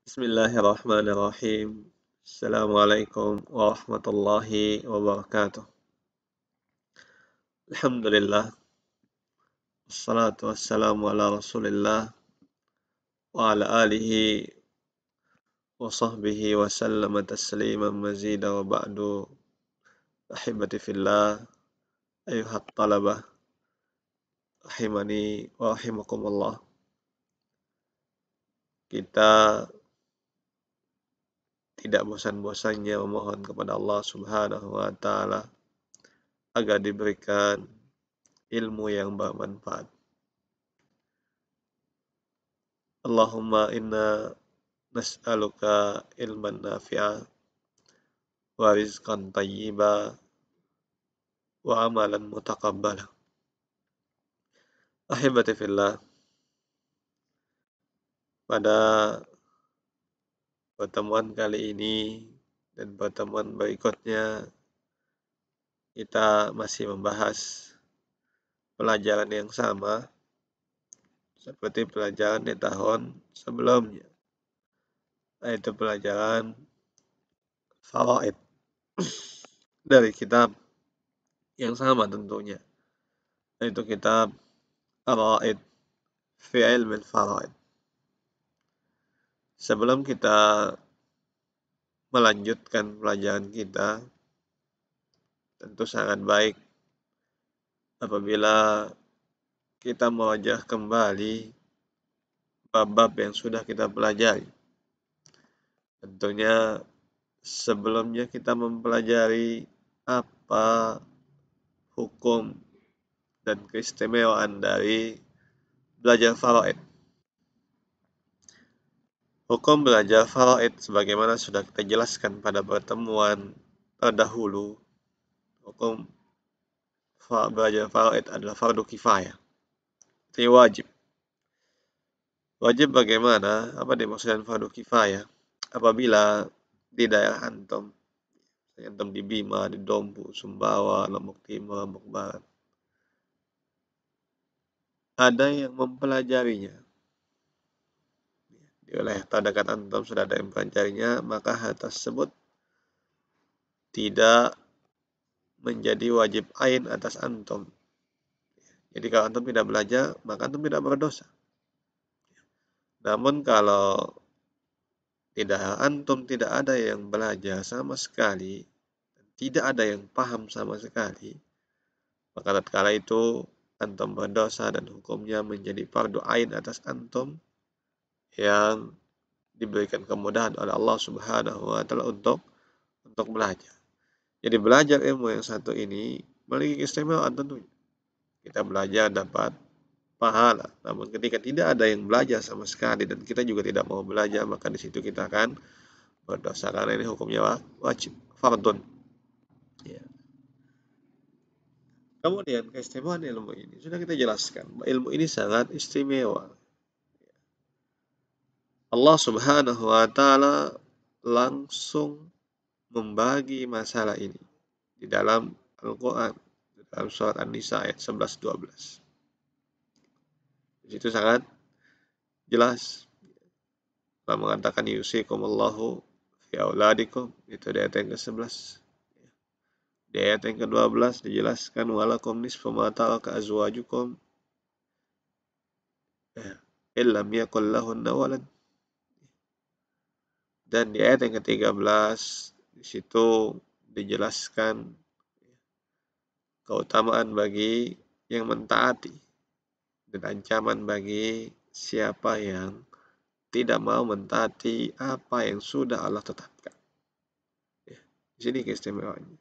Bismillahirrahmanirrahim. Assalamualaikum warahmatullahi wabarakatuh. Alhamdulillah. Wassalatu wassalamu ala rasulillah wa ala alihi wa sahbihi wa sallama tasliman mazida wa ba'du. Ahibati fillah, ayuhat talabah, rahimani wa rahimakumullah. Kita tidak bosan-bosannya memohon kepada Allah Subhanahu wa taala agar diberikan ilmu yang bermanfaat. Allahumma inna nas'aluka ilman nafi'a wa rizqan tayyiba wa amalan mutaqabbala. Ahibati fillah, pada pertemuan kali ini dan pertemuan berikutnya kita masih membahas pelajaran yang sama seperti pelajaran di tahun sebelumnya, yaitu pelajaran faraid dari kitab yang sama tentunya, yaitu kitab Ar-Raid fi Ilmi Al-Faraid. Sebelum kita melanjutkan pelajaran kita, tentu sangat baik apabila kita merajah kembali bab-bab yang sudah kita pelajari. Tentunya sebelumnya kita mempelajari apa hukum dan keistimewaan dari belajar faraid. Hukum belajar faraid sebagaimana sudah kita jelaskan pada pertemuan terdahulu, hukum belajar faraid adalah fardu kifayah. Itu wajib. Wajib bagaimana? Apa dimaksudkan fardu kifayah? Apabila di daerah antum di Bima, di Dompu, Sumbawa, Lombok Timur, Lombok Barat, ada yang mempelajarinya. Di wilayah terdekat antum sudah ada yang mempelajarinya, maka hal tersebut tidak menjadi wajib ain atas antum. Jadi kalau antum tidak belajar, maka antum tidak berdosa. Namun kalau antum tidak ada yang belajar sama sekali, tidak ada yang paham sama sekali, maka tatkala itu antum berdosa dan hukumnya menjadi fardu ain atas antum yang diberikan kemudahan oleh Allah Subhanahu wa taala untuk belajar. Jadi belajar ilmu yang satu ini memiliki keistimewaan tentunya. Kita belajar dapat pahala. Namun ketika tidak ada yang belajar sama sekali dan kita juga tidak mau belajar, maka di situ kita akan berdosa karena ini hukumnya wajib, fardun. Ya. Kemudian keistimewaan ilmu ini sudah kita jelaskan. Ilmu ini sangat istimewa. Allah Subhanahu wa taala langsung membagi masalah ini di dalam Al-Qur'an, dalam surat An-Nisa ayat 11-12. Di situ sangat jelas Allah mengatakan yusikumullahu fi auladikum, itu di ayat yang ke-11. Di ayat yang ke-12 dijelaskan walakum nisfu ma taraka azwajukum illam yakul lahunna walad. Dan di ayat yang ke-13 di situ dijelaskan keutamaan bagi yang mentaati dan ancaman bagi siapa yang tidak mau mentaati apa yang sudah Allah tetapkan. Di sini keistimewaannya.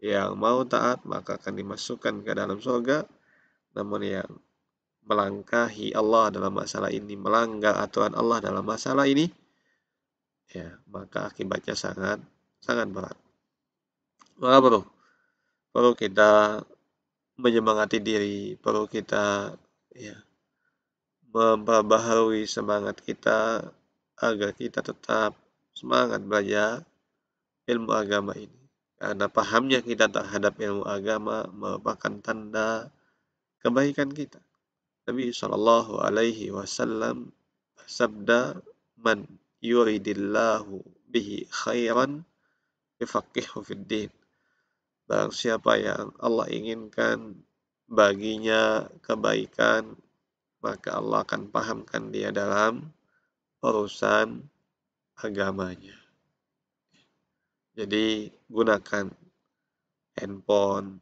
Yang mau taat maka akan dimasukkan ke dalam surga, namun yang melangkahi Allah dalam masalah ini, melanggar aturan Allah dalam masalah ini, maka akibatnya sangat berat. Maka perlu kita menyemangati diri, perlu kita memperbaharui semangat kita agar kita tetap semangat belajar ilmu agama ini. Karena pahamnya kita terhadap ilmu agama merupakan tanda kebaikan kita. Nabi SAW bersabda, man yuridillahu bihi khairan yufaqihu fid din. Barang siapa yang Allah inginkan baginya kebaikan, maka Allah akan pahamkan dia dalam urusan agamanya. Jadi gunakan handphone,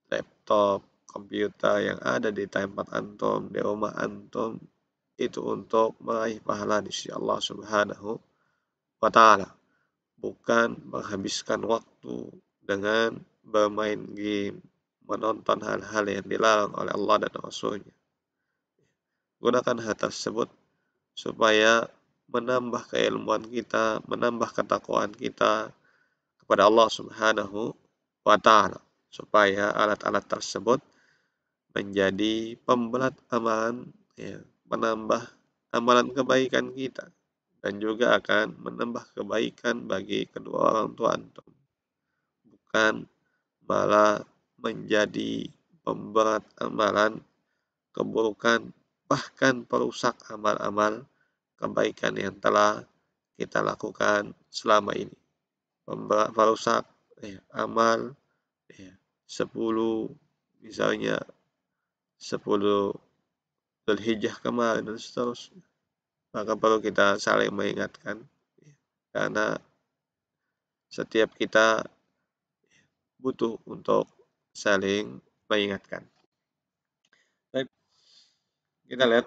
laptop, komputer yang ada di tempat antum, di rumah antum, itu untuk meraih pahala di sisi Allah Subhanahu wa Ta'ala, bukan menghabiskan waktu dengan bermain game, menonton hal-hal yang dilarang oleh Allah dan Rasul-Nya. Gunakan hal tersebut supaya menambah keilmuan kita, menambah ketakwaan kita kepada Allah Subhanahu wa Ta'ala, supaya alat-alat tersebut menjadi pemberat amalan, ya, menambah amalan kebaikan kita, dan juga akan menambah kebaikan bagi kedua orang tua antum, bukan malah menjadi pemberat amalan keburukan, bahkan perusak amal-amal kebaikan yang telah kita lakukan selama ini. Perusak amal 10, misalnya 10 Dzulhijjah kemarin dan seterusnya. Maka perlu kita saling mengingatkan, karena setiap kita butuh untuk saling mengingatkan. Baik, kita lihat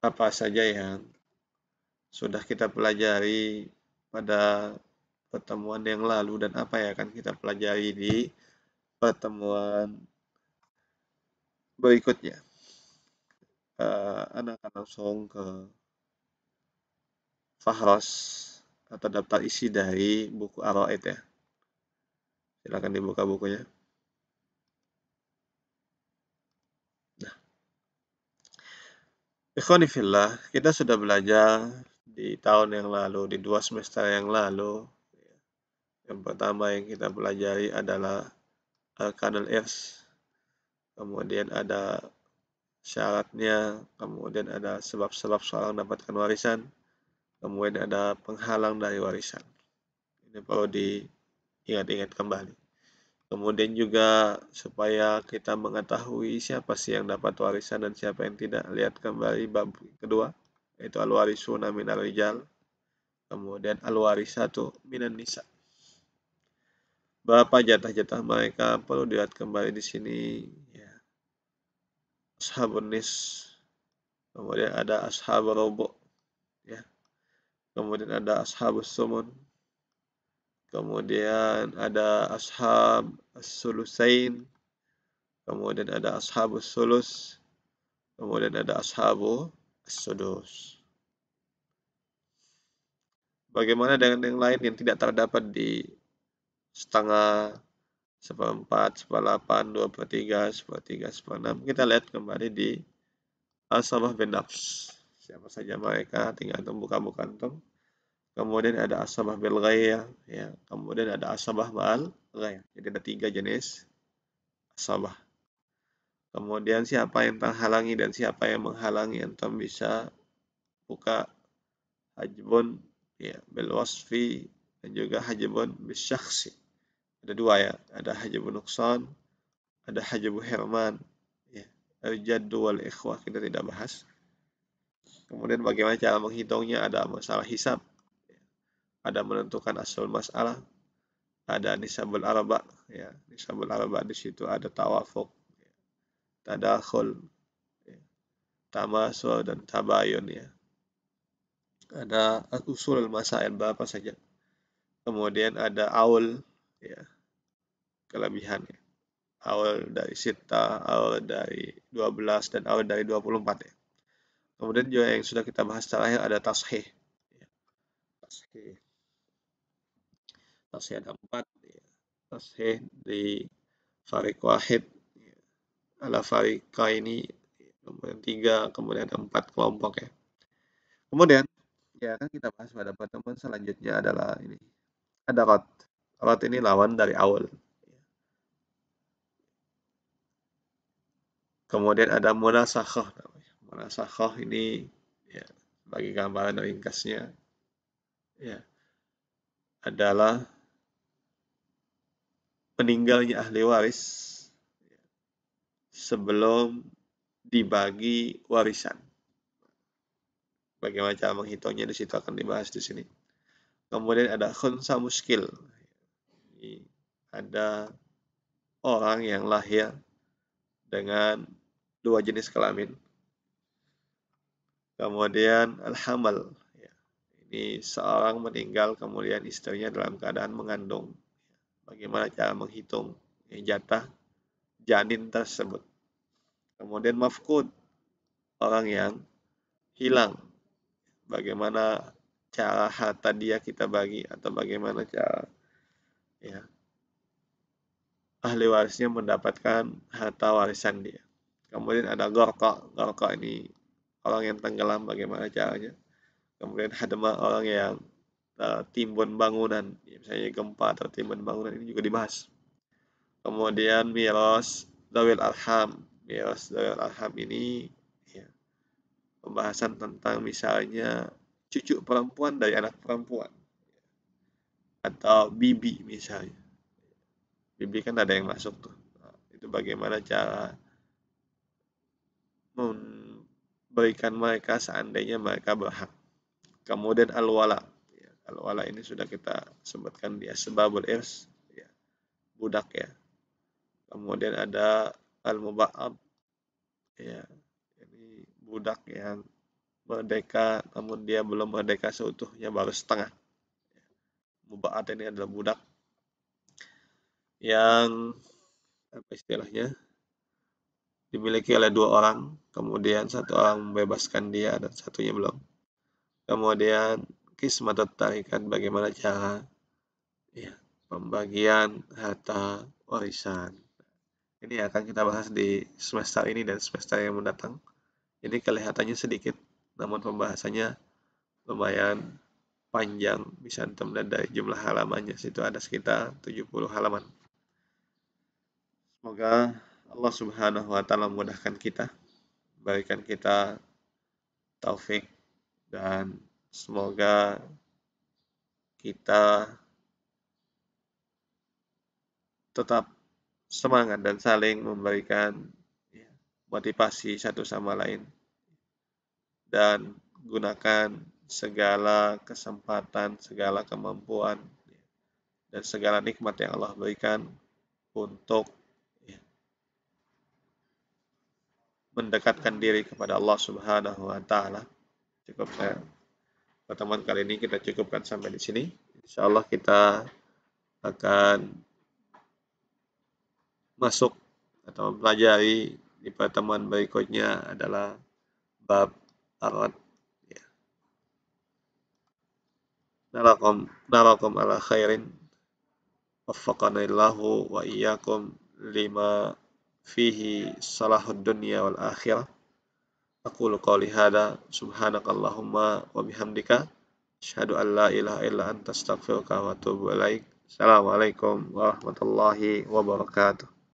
apa saja yang sudah kita pelajari pada pertemuan yang lalu dan apa yang akan kita pelajari di pertemuan berikutnya. Anak akan langsung ke fahros atau daftar isi dari buku Ar-Ra'id ya. Silakan dibuka bukunya. Nah, ikhwani fillah, kita sudah belajar di tahun yang lalu, di 2 semester yang lalu. Yang pertama yang kita pelajari adalah Arkanul Irs, kemudian ada syaratnya, kemudian ada sebab-sebab seorang mendapatkan warisan, kemudian ada penghalang dari warisan. Ini perlu diingat-ingat kembali. Kemudian juga supaya kita mengetahui siapa sih yang dapat warisan dan siapa yang tidak, lihat kembali bab kedua, yaitu al-warisuna minal rijal, kemudian al-warisatu minan nisa. Berapa jatah-jatah mereka perlu dilihat kembali di sini ya. Ashabun nis, kemudian ada ashabul rubu' ya. Kemudian ada ashabus sumun, kemudian ada ashab as-sulusain, kemudian ada ashabus sulus, kemudian ada ashabu as-sudus. Bagaimana dengan yang lain yang tidak terdapat di setengah, seperempat, seperdelapan, 2/3, 1/3, 1/6? Kita lihat kembali di asabah bin nafs. Siapa saja mereka, tinggal antum buka-buka antum. Kemudian ada asabah bil ghair, ya. Kemudian ada asabah ma'al ghair. Jadi ada 3 jenis asabah. Kemudian siapa yang terhalangi dan siapa yang menghalangi, antum bisa buka hajbun ya bil wasfi dan juga hajbun bis syakhsi. Ada 2 ya, ada hajbun nuqsan, ada hajbun hirman ya. Al-jaddu wal ikhwah kita tidak bahas. Kemudian bagaimana cara menghitungnya, ada masalah hisab, ada menentukan asal masalah, ada nisabul arba ya. Nisabul arba di situ ada tawafuq, tadakhul, tamasul dan tabayun ya. Ada usul masail berapa saja. Kemudian ada aul ya, kelebihannya. Aul dari sita, aul dari 12 dan aul dari 24 ya. Kemudian juga yang sudah kita bahas terakhir ada tashih. Ya. Tashih. Tashih ada 4 ya. Tashih di farik wahid ya. Ala farika ini kemudian 3, kemudian ada 4 kelompok ya. Kemudian ya kan kita bahas pada pertemuan selanjutnya adalah ini. Ada rad. Rad ini lawan dari awal. Kemudian ada munasakhah. Munasakhah ini ya, bagi gambaran ringkasnya, ya, adalah meninggalnya ahli waris sebelum dibagi warisan. Bagaimana cara menghitungnya di situ akan dibahas di sini. Kemudian ada khunsa muskil. Ada orang yang lahir dengan dua jenis kelamin. Kemudian al-hamal. Ini seorang meninggal kemudian istrinya dalam keadaan mengandung. Bagaimana cara menghitung jatah janin tersebut. Kemudian mafkud, orang yang hilang. Bagaimana cara harta dia kita bagi atau bagaimana cara ya ahli warisnya mendapatkan harta warisan dia. Kemudian ada gorqa. Gorqa ini orang yang tenggelam, bagaimana caranya. Kemudian hadma, orang yang timbun bangunan, misalnya gempa atau timbun bangunan, ini juga dibahas. Kemudian miras dawil arham. Miras dawil arham ini ya, pembahasan tentang misalnya cucu perempuan dari anak perempuan atau bibi misalnya. Bibi kan ada yang masuk tuh. Nah, itu bagaimana cara memberikan mereka seandainya mereka berhak. Kemudian al-wala. Ya, al-wala ini sudah kita sebutkan di asbabul irs, ya, budak ya. Kemudian ada al-muba'ab. Ya, ini budak yang merdeka namun dia belum merdeka seutuhnya, baru setengah. Muba'ad ini adalah budak yang apa istilahnya dimiliki oleh dua orang, kemudian satu orang membebaskan dia dan satunya belum. Kemudian kismatut tarikat, bagaimana cara ya, pembagian harta warisan. Ini akan kita bahas di semester ini dan semester yang mendatang. Ini kelihatannya sedikit, namun pembahasannya lumayan panjang. Bisa antum lihat dari jumlah halamannya, situ ada sekitar 70 halaman. Semoga Allah Subhanahu wa taala memudahkan kita, berikan kita taufik, dan semoga kita tetap semangat dan saling memberikan motivasi satu sama lain, dan gunakan segala kesempatan, segala kemampuan, dan segala nikmat yang Allah berikan untuk mendekatkan diri kepada Allah Subhanahu wa taala. Cukup saya pertemuan kali ini kita cukupkan sampai di sini. Insyaallah kita akan masuk atau mempelajari di pertemuan berikutnya adalah bab arad. Ya. Narakum ala khairin. Waffaqanillahu wa iyyakum lima fihi salahud dunya wal akhirah. Aqulu qawli hadza subhanakallahumma wa bihamdika asyhadu an la ilaha illa anta astaghfiruka wa atubu ilaik. Assalamualaikum warahmatullahi wabarakatuh.